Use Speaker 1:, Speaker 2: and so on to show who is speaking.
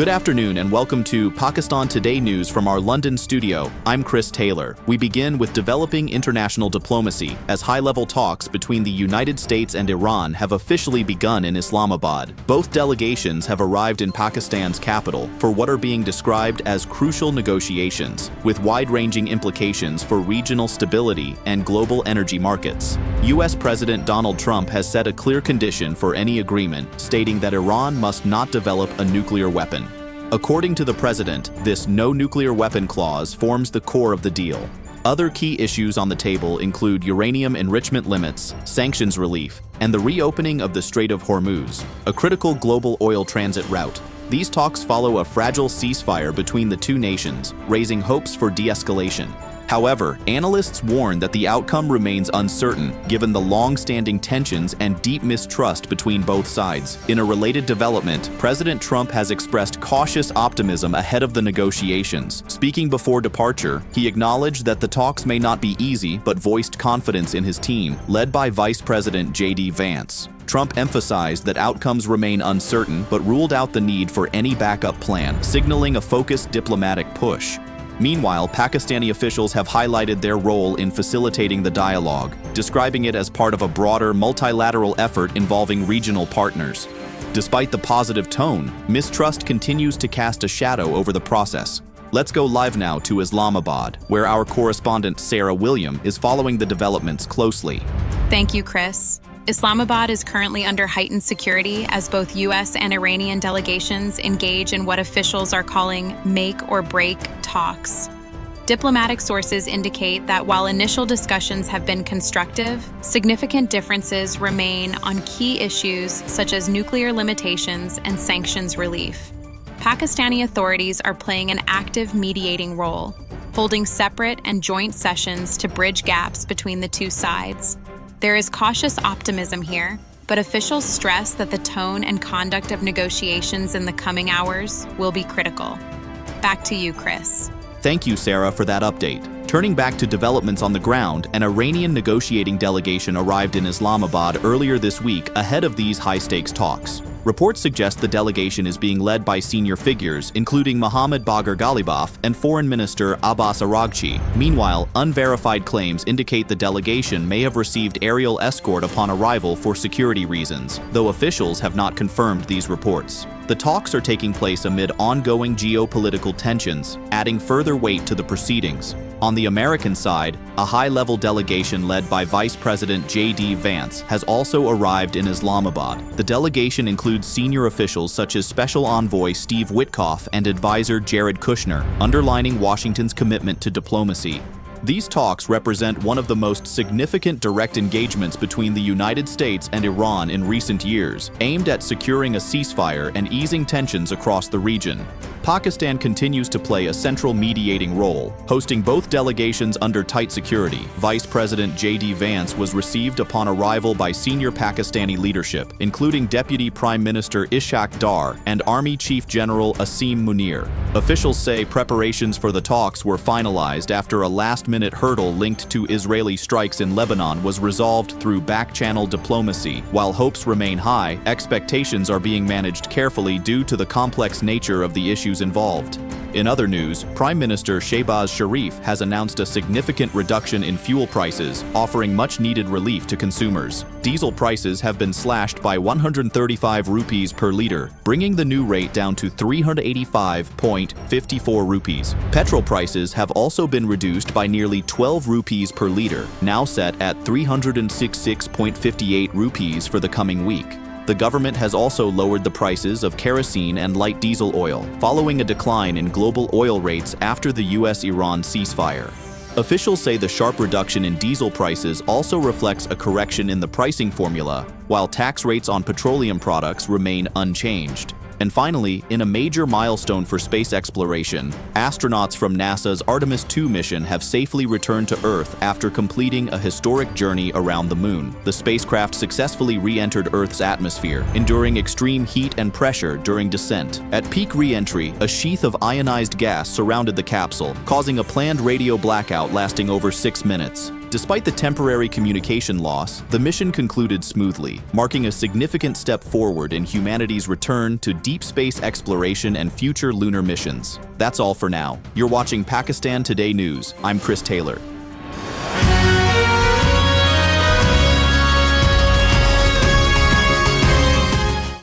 Speaker 1: Good afternoon and welcome to Pakistan Today News from our London studio. I'm Chris Taylor. We begin with developing international diplomacy as high-level talks between the United States and Iran have officially begun in Islamabad. Both delegations have arrived in Pakistan's capital for what are being described as crucial negotiations, with wide-ranging implications for regional stability and global energy markets. U.S. President Donald Trump has set a clear condition for any agreement, stating that Iran must not develop a nuclear weapon. According to the president, this no nuclear weapon clause forms the core of the deal. Other key issues on the table include uranium enrichment limits, sanctions relief, and the reopening of the Strait of Hormuz, a critical global oil transit route. These talks follow a fragile ceasefire between the two nations, raising hopes for de-escalation. However, analysts warn that the outcome remains uncertain given the long-standing tensions and deep mistrust between both sides. In a related development, President Trump has expressed cautious optimism ahead of the negotiations. Speaking before departure, he acknowledged that the talks may not be easy, but voiced confidence in his team, led by Vice President J.D. Vance. Trump emphasized that outcomes remain uncertain, but ruled out the need for any backup plan, signaling a focused diplomatic push. Meanwhile, Pakistani officials have highlighted their role in facilitating the dialogue, describing it as part of a broader multilateral effort involving regional partners. Despite the positive tone, mistrust continues to cast a shadow over the process. Let's go live now to Islamabad, where our correspondent Sarah William is following the developments closely.
Speaker 2: Thank you, Chris. Islamabad is currently under heightened security as both U.S. and Iranian delegations engage in what officials are calling make-or-break talks. Diplomatic sources indicate that while initial discussions have been constructive, significant differences remain on key issues such as nuclear limitations and sanctions relief. Pakistani authorities are playing an active mediating role, holding separate and joint sessions to bridge gaps between the two sides. There is cautious optimism here, but officials stress that the tone and conduct of negotiations in the coming hours will be critical. Back to you, Chris.
Speaker 1: Thank you, Sarah, for that update. Turning back to developments on the ground, an Iranian negotiating delegation arrived in Islamabad earlier this week ahead of these high-stakes talks. Reports suggest the delegation is being led by senior figures, including Mohammad Bagher Ghalibaf and Foreign Minister Abbas Araghchi. Meanwhile, unverified claims indicate the delegation may have received aerial escort upon arrival for security reasons, though officials have not confirmed these reports. The talks are taking place amid ongoing geopolitical tensions, adding further weight to the proceedings. On the American side, a high-level delegation led by Vice President J.D. Vance has also arrived in Islamabad. The delegation includes senior officials such as Special Envoy Steve Witkoff and Advisor Jared Kushner, underlining Washington's commitment to diplomacy. These talks represent one of the most significant direct engagements between the United States and Iran in recent years, aimed at securing a ceasefire and easing tensions across the region. Pakistan continues to play a central mediating role, hosting both delegations under tight security. Vice President J.D. Vance was received upon arrival by senior Pakistani leadership, including Deputy Prime Minister Ishaq Dar and Army Chief General Asim Munir. Officials say preparations for the talks were finalized after a last-minute hurdle linked to Israeli strikes in Lebanon was resolved through back-channel diplomacy. While hopes remain high, expectations are being managed carefully due to the complex nature of the issues involved. In other news, Prime Minister Shehbaz Sharif has announced a significant reduction in fuel prices, offering much-needed relief to consumers. Diesel prices have been slashed by 135 rupees per liter, bringing the new rate down to 385.54 rupees. Petrol prices have also been reduced by nearly 12 rupees per liter, now set at 366.58 rupees for the coming week. The government has also lowered the prices of kerosene and light diesel oil, following a decline in global oil rates after the U.S.-Iran ceasefire. Officials say the sharp reduction in diesel prices also reflects a correction in the pricing formula, while tax rates on petroleum products remain unchanged. And finally, in a major milestone for space exploration, astronauts from NASA's Artemis II mission have safely returned to Earth after completing a historic journey around the Moon. The spacecraft successfully re-entered Earth's atmosphere, enduring extreme heat and pressure during descent. At peak re-entry, a sheath of ionized gas surrounded the capsule, causing a planned radio blackout lasting over 6 minutes. Despite the temporary communication loss, the mission concluded smoothly, marking a significant step forward in humanity's return to deep space exploration and future lunar missions. That's all for now. You're watching Pakistan Today News. I'm Chris Taylor.